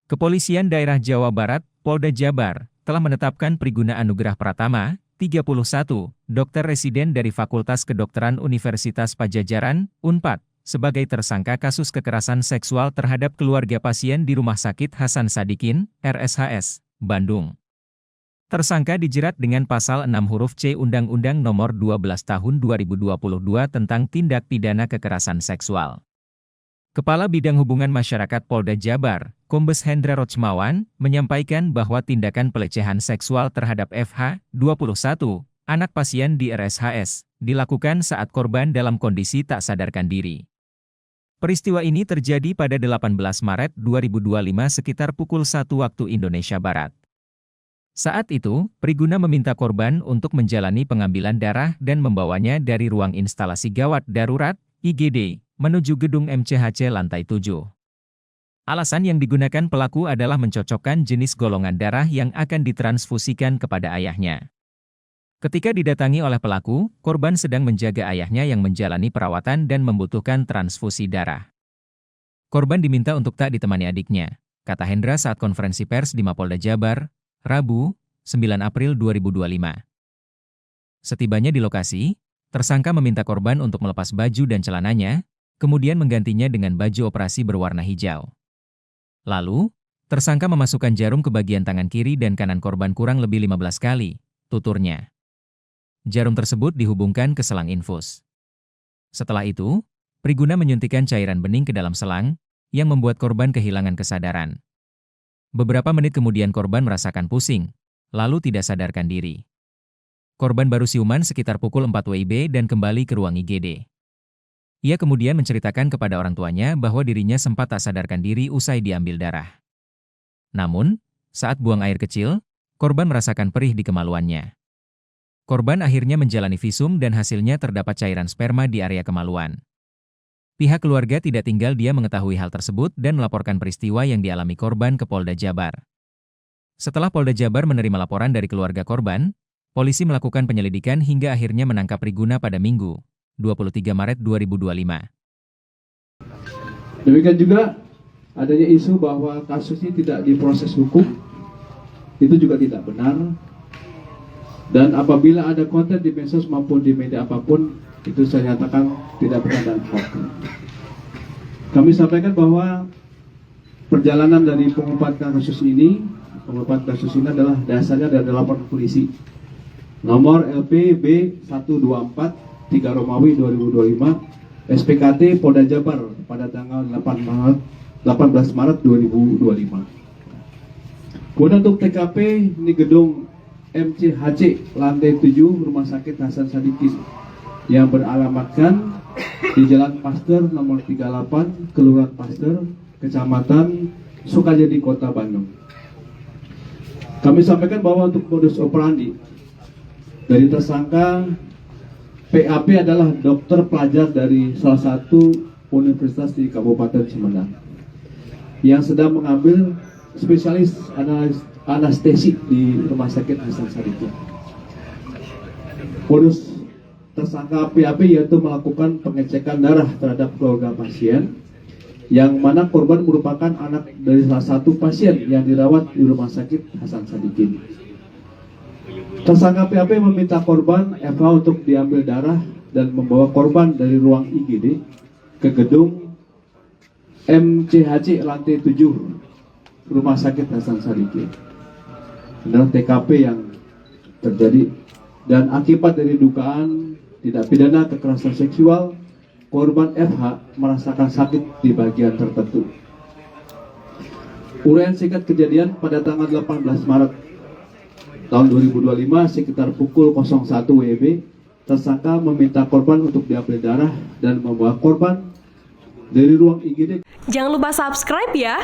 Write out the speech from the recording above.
Kepolisian Daerah Jawa Barat, Polda Jabar, telah menetapkan Priguna Anugrah Pratama, 31, dokter residen dari Fakultas Kedokteran Universitas Padjadjaran, Unpad, sebagai tersangka kasus kekerasan seksual terhadap keluarga pasien di Rumah Sakit Hasan Sadikin, RSHS, Bandung. Tersangka dijerat dengan pasal 6 huruf C Undang-Undang Nomor 12 Tahun 2022 tentang tindak pidana kekerasan seksual. Kepala Bidang Hubungan Masyarakat Polda Jabar, Kombes Hendra Rochmawan, menyampaikan bahwa tindakan pelecehan seksual terhadap FH, 21, anak pasien di RSHS, dilakukan saat korban dalam kondisi tak sadarkan diri. Peristiwa ini terjadi pada 18 Maret 2025 sekitar pukul 1 waktu Indonesia Barat. Saat itu, Priguna meminta korban untuk menjalani pengambilan darah dan membawanya dari ruang instalasi gawat darurat, IGD, menuju gedung MCHC lantai 7. Alasan yang digunakan pelaku adalah mencocokkan jenis golongan darah yang akan ditransfusikan kepada ayahnya. Ketika didatangi oleh pelaku, korban sedang menjaga ayahnya yang menjalani perawatan dan membutuhkan transfusi darah. Korban diminta untuk tak ditemani adiknya, kata Hendra saat konferensi pers di Mapolda Jabar, Rabu, 9 April 2025. Setibanya di lokasi, tersangka meminta korban untuk melepas baju dan celananya, kemudian menggantinya dengan baju operasi berwarna hijau. Lalu, tersangka memasukkan jarum ke bagian tangan kiri dan kanan korban kurang lebih 15 kali, tuturnya. Jarum tersebut dihubungkan ke selang infus. Setelah itu, Priguna menyuntikkan cairan bening ke dalam selang, yang membuat korban kehilangan kesadaran. Beberapa menit kemudian korban merasakan pusing, lalu tidak sadarkan diri. Korban baru siuman sekitar pukul 4 WIB dan kembali ke ruang IGD. Ia kemudian menceritakan kepada orang tuanya bahwa dirinya sempat tak sadarkan diri usai diambil darah. Namun, saat buang air kecil, korban merasakan perih di kemaluannya. Korban akhirnya menjalani visum dan hasilnya terdapat cairan sperma di area kemaluan. Pihak keluarga tidak tinggal diam mengetahui hal tersebut dan melaporkan peristiwa yang dialami korban ke Polda Jabar. Setelah Polda Jabar menerima laporan dari keluarga korban, polisi melakukan penyelidikan hingga akhirnya menangkap Priguna pada Minggu, 23 Maret 2025. Demikian juga adanya isu bahwa kasus ini tidak diproses hukum, itu juga tidak benar. Dan apabila ada konten di medsos maupun di media apapun, itu saya nyatakan tidak benar dan hoax. Kami sampaikan bahwa perjalanan dari pengungkapan kasus ini adalah dasarnya dari laporan polisi nomor LPB 124 3 Romawi 2025 SPKT Polda Jabar pada tanggal 18 Maret 2025. Kemudian untuk TKP ini gedung MCHC lantai 7 Rumah Sakit Hasan Sadikin yang beralamatkan di Jalan Pasteur nomor 38 Kelurahan Pasteur, Kecamatan Sukajadi, Kota Bandung. Kami sampaikan bahwa untuk modus operandi dari tersangka PAP adalah dokter pelajar dari salah satu universitas di Kabupaten Sumedang yang sedang mengambil spesialis anestesi di Rumah Sakit Hasan Sadikin. Modus tersangka PAP yaitu melakukan pengecekan darah terhadap keluarga pasien, yang mana korban merupakan anak dari salah satu pasien yang dirawat di Rumah Sakit Hasan Sadikin. Tersangka PAP meminta korban FH untuk diambil darah dan membawa korban dari ruang IGD ke gedung MCHC lantai 7 Rumah Sakit Hasan Sadikin. Adalah TKP yang terjadi, dan akibat dari dugaan tindak pidana kekerasan seksual, korban FH merasakan sakit di bagian tertentu. Uraian singkat kejadian pada tanggal 18 Maret tahun 2025 sekitar pukul 01 WIB, tersangka meminta korban untuk diambil darah dan membawa korban dari ruang IGD. Jangan lupa subscribe ya.